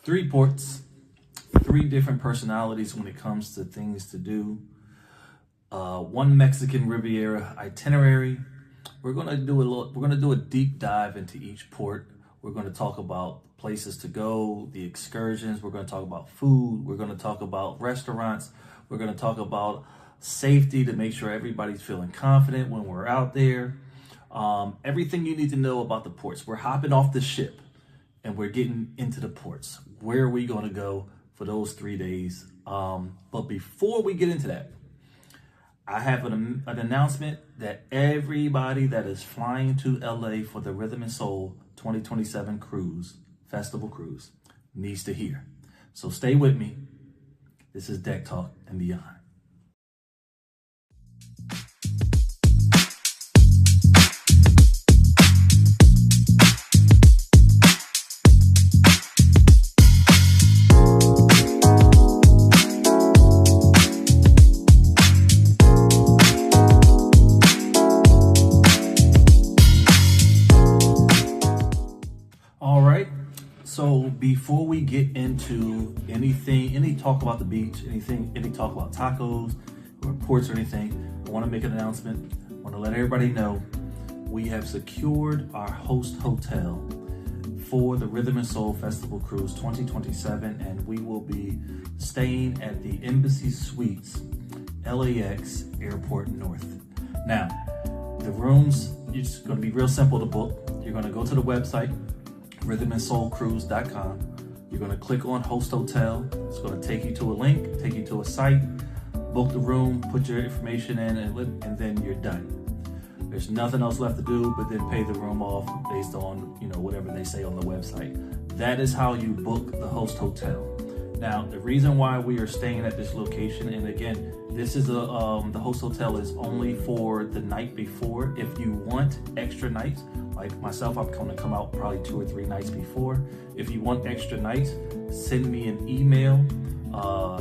3 ports, 3 different personalities when it comes to things to do, 1 Mexican Riviera itinerary. We're gonna do a deep dive into each port. We're gonna talk about places to go, the excursions. We're gonna talk about food. We're gonna talk about restaurants. We're gonna talk about safety to make sure everybody's feeling confident when we're out there. Everything you need to know about the ports. We're hopping off the ship and we're getting into the ports. Where are we going to go for those 3 days? But before we get into that, I have an announcement that everybody that is flying to LA for the Rhythm and Soul 2027 festival cruise needs to hear. So stay with me. This is Deck Talk and Beyond. So before we get into any talk about the beach, any talk about tacos or ports or anything, I want to make an announcement. I want to let everybody know we have secured our host hotel for the Rhythm and Soul Festival Cruise 2027, and we will be staying at the Embassy Suites, LAX Airport North. Now, the rooms, it's going to be real simple to book. You're going to go to the website, rhythmandsoulcruise.com. You're going to click on host hotel. It's going to take you to a link, take you to a site, book the room, put your information in, and then you're done. There's nothing else left to do but then pay the room off based on, whatever they say on the website. That is how you book the host hotel. Now, the reason why we are staying at this location, and again, this is the host hotel is only for the night before. If you want extra nights, like myself, I'm going to come out probably 2 or 3 nights before. If you want extra nights, send me an email,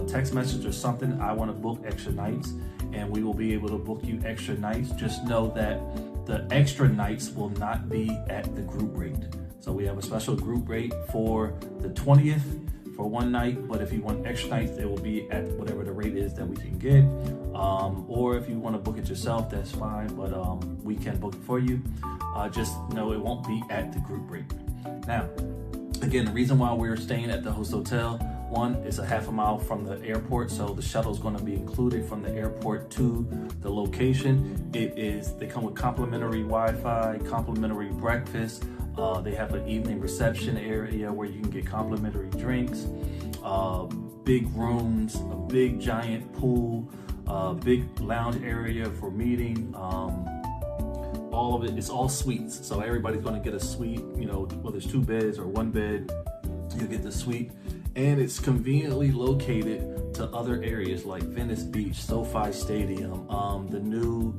text message or something. I want to book extra nights, and we will be able to book you extra nights. Just know that the extra nights will not be at the group rate. So we have a special group rate for the 20th for 1 night, but if you want extra nights, it will be at whatever the rate is that we can get. Or if you want to book it yourself, that's fine, but we can book it for you. Just know it won't be at the group rate. Now, again, the reason why we're staying at the host hotel, 1, it's a half a mile from the airport, so the shuttle is going to be included from the airport to the location. They come with complimentary Wi-Fi, complimentary breakfast. They have an evening reception area where you can get complimentary drinks, big rooms, a big giant pool, big lounge area for meeting. All of it's all suites. So everybody's going to get a suite, whether it's 2 beds or 1 bed, you get the suite. And it's conveniently located to other areas like Venice Beach, SoFi Stadium, the new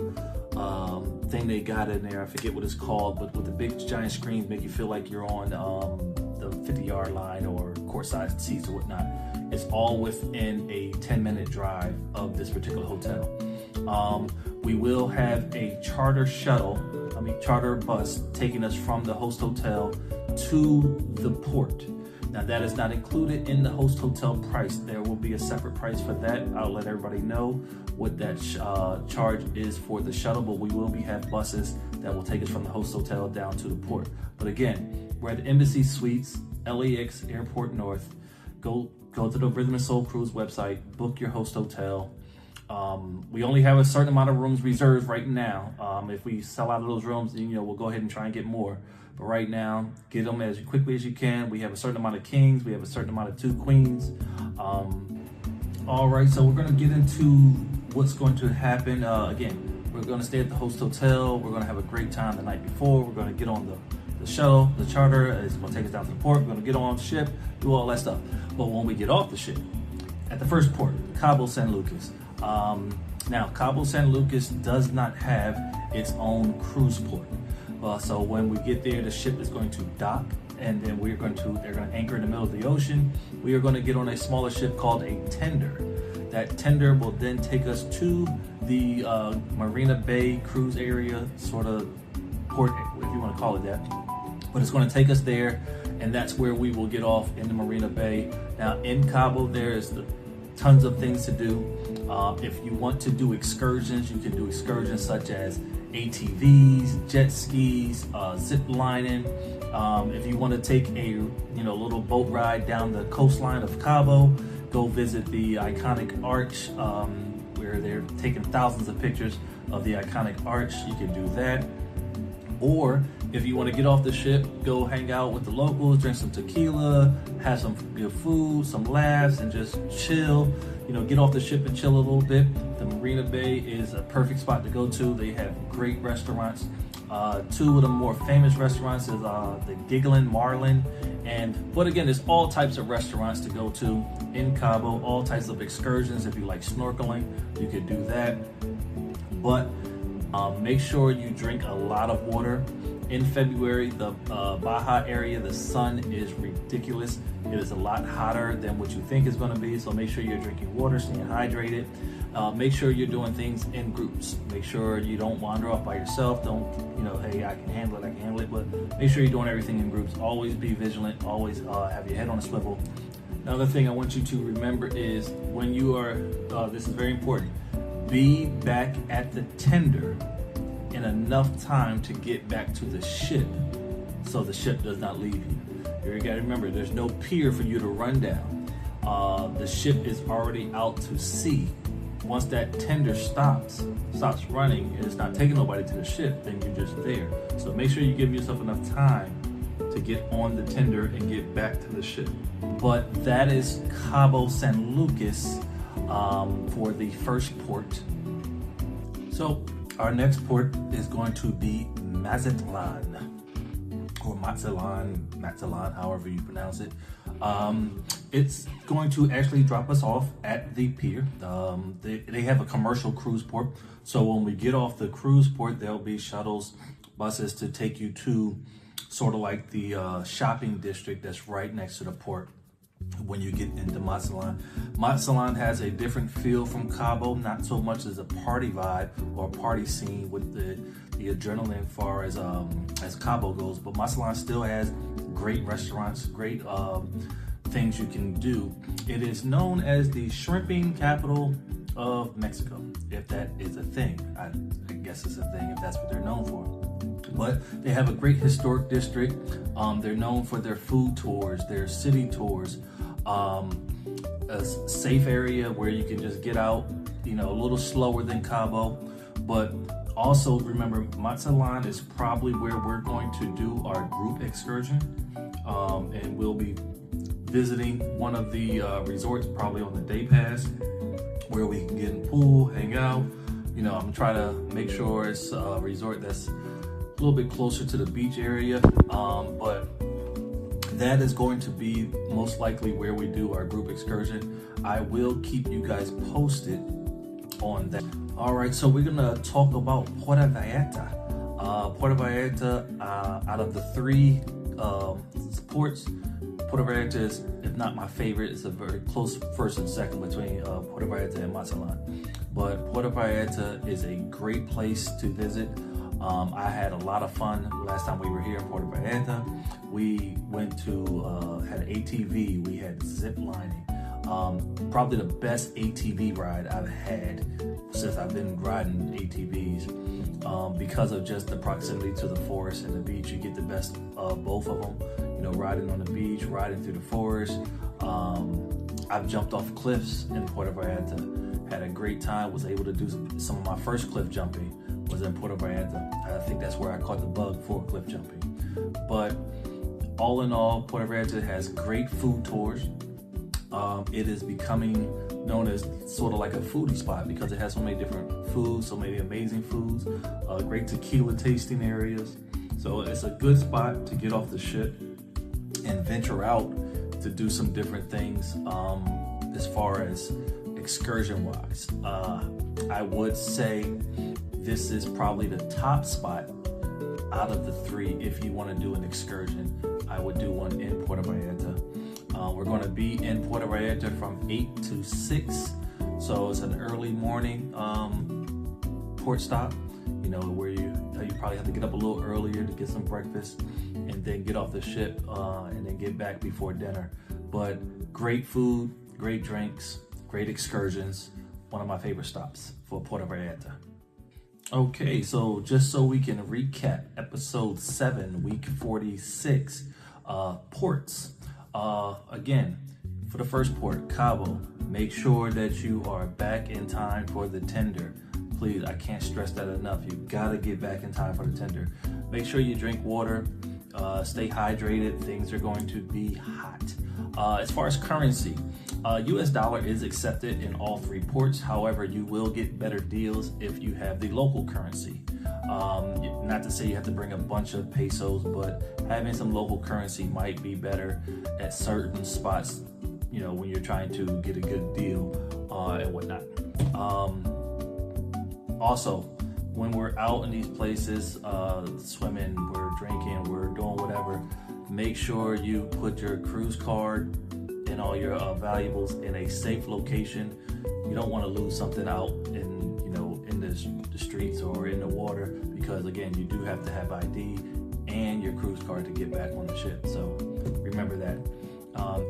thing they got in there, I forget what it's called, but with the big giant screens make you feel like you're on the 50-yard line or courtside seats or whatnot. It's all within a 10-minute drive of this particular hotel. We will have a charter bus taking us from the host hotel to the port. Now, that is not included in the host hotel price. There will be a separate price for that. I'll let everybody know what that charge is for the shuttle, but we will have buses that will take us from the host hotel down to the port. But again, we're at the Embassy Suites, LAX Airport North. Go to the Rhythm and Soul Cruise website, book your host hotel. We only have a certain amount of rooms reserved right now. If we sell out of those rooms, then, we'll go ahead and try and get more. But right now, get them as quickly as you can. We have a certain amount of kings. We have a certain amount of 2 queens. All right, so we're going to get into what's going to happen. Again, we're going to stay at the host hotel. We're going to have a great time the night before. We're going to get on the shuttle, the charter. It's going to take us down to the port. We're going to get on the ship, do all that stuff. But when we get off the ship, at the first port, Cabo San Lucas. Now, Cabo San Lucas does not have its own cruise port. So when we get there, the ship is going to dock, and then they're going to anchor in the middle of the ocean. We are going to get on a smaller ship called a tender. That tender will then take us to the Marina Bay cruise area, sort of port, if you want to call it that. But it's going to take us there, and that's where we will get off in the Marina Bay. Now in Cabo, there's tons of things to do. If you want to do excursions, you can do excursions such as ATVs, jet skis, zip lining. If you want to take a little boat ride down the coastline of Cabo, go visit the iconic arch, where they're taking thousands of pictures of the iconic arch. You can do that. Or if you want to get off the ship, go hang out with the locals, drink some tequila, have some good food, some laughs, and just chill. Get off the ship and chill a little bit. The Marina Bay is a perfect spot to go to. They have great restaurants. Two of the more famous restaurants is the Giggling Marlin, but again, there's all types of restaurants to go to in Cabo, all types of excursions. If you like snorkeling, you could do that. But make sure you drink a lot of water. In February, the Baja area, the sun is ridiculous. It is a lot hotter than what you think it's going to be, so make sure you're drinking water, staying hydrated. Make sure you're doing things in groups. Make sure you don't wander off by yourself. Don't, hey, I can handle it, but make sure you're doing everything in groups. Always be vigilant, always have your head on a swivel. Another thing I want you to remember is when you are, this is very important, be back at the tender in enough time to get back to the ship so the ship does not leave you. You gotta remember, there's no pier for you to run down. The ship is already out to sea. Once that tender stops running and it's not taking nobody to the ship, then you're just there. So make sure you give yourself enough time to get on the tender and get back to the ship. But that is Cabo San Lucas for the first port. So our next port is going to be Mazatlán, or Mazatlán, however you pronounce it. It's going to actually drop us off at the pier. They have a commercial cruise port, so when we get off the cruise port, there'll be shuttles, buses to take you to sort of like the shopping district that's right next to the port. When you get into Mazatlán, Mazatlán has a different feel from Cabo, not so much as a party vibe or a party scene with the adrenaline far as Cabo goes, but Mazatlán still has great restaurants, great things you can do. It is known as the shrimping capital of Mexico, if that is a thing. I guess it's a thing if that's what they're known for. But they have a great historic district. They're known for their food tours, their city tours, a safe area where you can just get out, a little slower than Cabo. But also remember, Mazatlán is probably where we're going to do our group excursion. And we'll be visiting one of the resorts, probably on the day pass, where we can get in the pool, hang out. I'm gonna try to make sure it's a resort that's a little bit closer to the beach area, but that is going to be most likely where we do our group excursion. I will keep you guys posted on that. All right, so we're gonna talk about Puerto Vallarta. Puerto Vallarta, out of the three ports, Puerto Vallarta is, if not my favorite, it's a very close first and second between Puerto Vallarta and Mazatlán. But Puerto Vallarta is a great place to visit. I had a lot of fun last time we were here in Puerto Vallarta. We went to, had an ATV, we had zip lining. Probably the best ATV ride I've had since I've been riding ATVs. Because of just the proximity to the forest and the beach, you get the best of both of them. Riding on the beach, riding through the forest. I've jumped off cliffs in Puerto Vallarta. Had a great time, was able to do some of my first cliff jumping was in Puerto Vallarta. I think that's where I caught the bug for cliff jumping. But all in all, Puerto Vallarta has great food tours. It is becoming known as sort of like a foodie spot because it has so many different foods, so many amazing foods, great tequila tasting areas. So it's a good spot to get off the ship and venture out to do some different things as far as excursion wise. I would say this is probably the top spot out of the three. If you want to do an excursion, I would do one in Puerto Vallarta. We're going to be in Puerto Vallarta from 8 to 6, so it's an early morning port stop, where you probably have to get up a little earlier to get some breakfast, and and then get off the ship and then get back before dinner. But great food, great drinks, great excursions. One of my favorite stops for Puerto Vallarta. Okay, so just so we can recap, episode 7, week 46, ports. Again, for the first port, Cabo, make sure that you are back in time for the tender. Please, I can't stress that enough. You gotta get back in time for the tender. Make sure you drink water, stay hydrated. Things are going to be hot. As far as currency, US dollar is accepted in all 3 ports. However, you will get better deals if you have the local currency. Not to say you have to bring a bunch of pesos, but having some local currency might be better at certain spots, you know, when you're trying to get a good deal and whatnot. Also, when we're out in these places, swimming, we're drinking, we're doing whatever, make sure you put your cruise card and all your valuables in a safe location. You don't want to lose something out in, you know, in the streets or in the water, because again, you do have to have ID and your cruise card to get back on the ship. So remember that.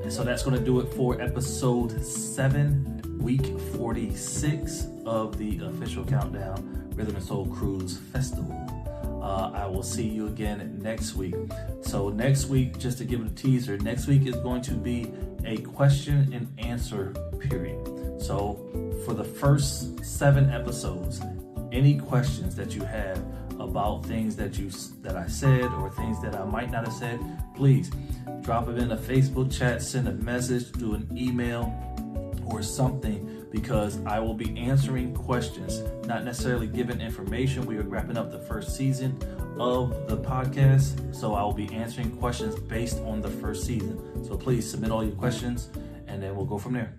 And so that's going to do it for episode 7, week 46 of the official countdown Rhythm and Soul Cruise Festival. I will see you again next week. So next week, just to give it a teaser, next week is going to be a question and answer period. So for the first 7 episodes, any questions that you have about things that I said or things that I might not have said, please drop them in a Facebook chat, send a message, do an email or something, because I will be answering questions, not necessarily giving information. We are wrapping up the first season of the podcast, so I will be answering questions based on the first season. So please submit all your questions and then we'll go from there.